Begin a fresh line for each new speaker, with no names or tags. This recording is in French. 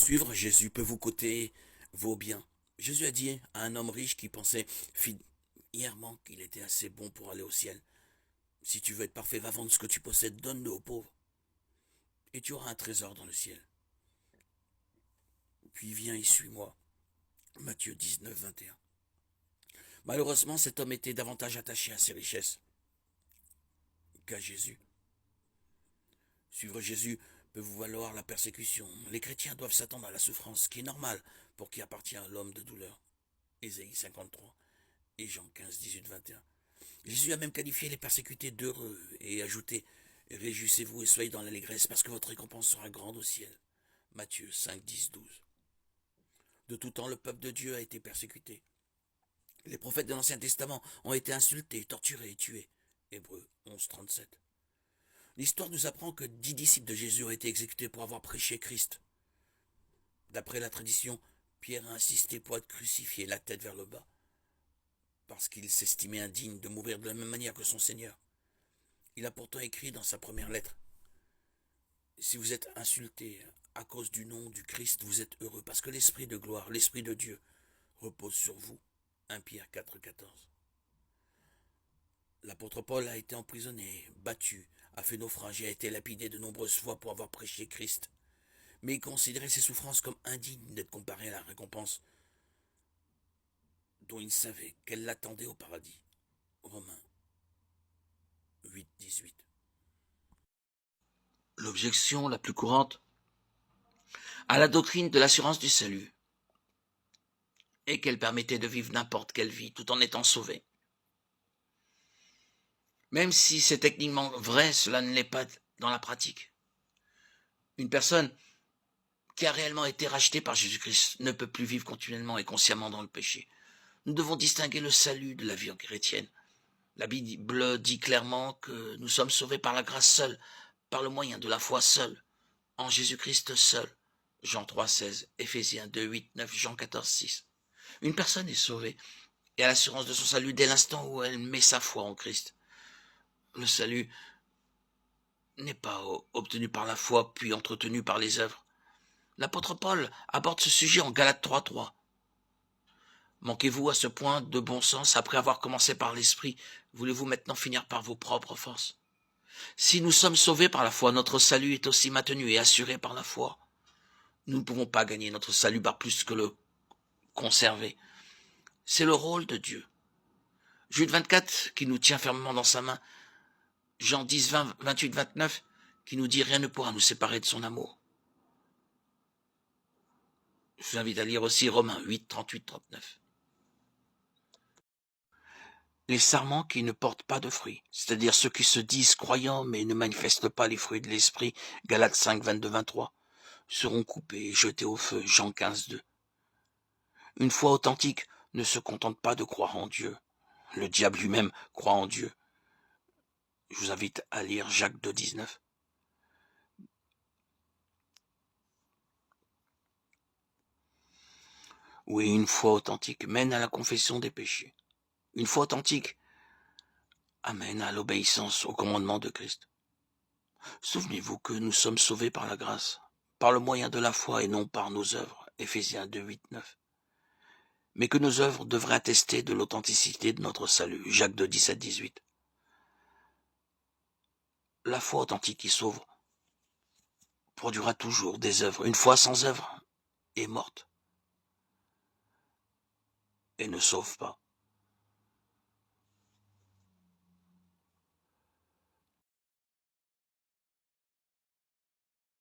Suivre Jésus peut vous coûter vos biens. Jésus a dit à un homme riche qui pensait fièrement qu'il était assez bon pour aller au ciel: si tu veux être parfait, va vendre ce que tu possèdes, donne-le aux pauvres, et tu auras un trésor dans le ciel. Puis viens et suis-moi. Matthieu 19, 21. Malheureusement, cet homme était davantage attaché à ses richesses qu'à Jésus. Suivre Jésus peut vous valoir la persécution. Les chrétiens doivent s'attendre à la souffrance, ce qui est normal pour qui appartient à l'homme de douleur. Ésaïe 53 et Jean 15, 18, 21. Jésus a même qualifié les persécutés d'heureux et ajouté: réjouissez-vous et soyez dans l'allégresse, parce que votre récompense sera grande au ciel. Matthieu 5, 10, 12. De tout temps, le peuple de Dieu a été persécuté. Les prophètes de l'Ancien Testament ont été insultés, torturés et tués. Hébreux 11, 37. L'histoire nous apprend que 10 disciples de Jésus ont été exécutés pour avoir prêché Christ. D'après la tradition, Pierre a insisté pour être crucifié, la tête vers le bas, parce qu'il s'estimait indigne de mourir de la même manière que son Seigneur. Il a pourtant écrit dans sa première lettre: si vous êtes insultés à cause du nom du Christ, vous êtes heureux, parce que l'Esprit de gloire, l'Esprit de Dieu, repose sur vous. 1 Pierre 4, 14. L'apôtre Paul a été emprisonné, battu, a fait naufrage et a été lapidé de nombreuses fois pour avoir prêché Christ. Mais il considérait ses souffrances comme indignes d'être comparées à la récompense dont il savait qu'elle l'attendait au paradis. Romains 8, 18. L'objection la plus courante à la doctrine de l'assurance du salut est qu'elle permettait de vivre n'importe quelle vie tout en étant sauvé. Même si c'est techniquement vrai, cela ne l'est pas dans la pratique. Une personne qui a réellement été rachetée par Jésus-Christ ne peut plus vivre continuellement et consciemment dans le péché. Nous devons distinguer le salut de la vie chrétienne. La Bible dit clairement que nous sommes sauvés par la grâce seule, par le moyen de la foi seule, en Jésus-Christ seul. Jean 3, 16, Éphésiens 2, 8, 9, Jean 14, 6. Une personne est sauvée et a l'assurance de son salut dès l'instant où elle met sa foi en Christ. Le salut n'est pas obtenu par la foi puis entretenu par les œuvres. L'apôtre Paul aborde ce sujet en Galates 3, 3. Manquez-vous à ce point de bon sens après avoir commencé par l'esprit? Voulez-vous maintenant finir par vos propres forces? Si nous sommes sauvés par la foi, notre salut est aussi maintenu et assuré par la foi. Nous ne pouvons pas gagner notre salut par plus que le conserver. C'est le rôle de Dieu. Jude 24 qui nous tient fermement dans sa main. Jean 10, 20, 28, 29 qui nous dit: rien ne pourra nous séparer de son amour. Je vous invite à lire aussi Romains 8, 38, 39. Les serments qui ne portent pas de fruits, c'est-à-dire ceux qui se disent croyants mais ne manifestent pas les fruits de l'esprit, Galates 5, 22, 23, seront coupés et jetés au feu, Jean 15, 2. Une foi authentique ne se contente pas de croire en Dieu. Le diable lui-même croit en Dieu. Je vous invite à lire Jacques 2, 19. Oui, une foi authentique mène à la confession des péchés. Une foi authentique amène à l'obéissance au commandement de Christ. Souvenez-vous que nous sommes sauvés par la grâce, par le moyen de la foi et non par nos œuvres, Éphésiens 2, 8, 9. Mais que nos œuvres devraient attester de l'authenticité de notre salut, Jacques 2, 17, 18. La foi authentique qui sauve produira toujours des œuvres. Une foi sans œuvre est morte et ne sauve pas.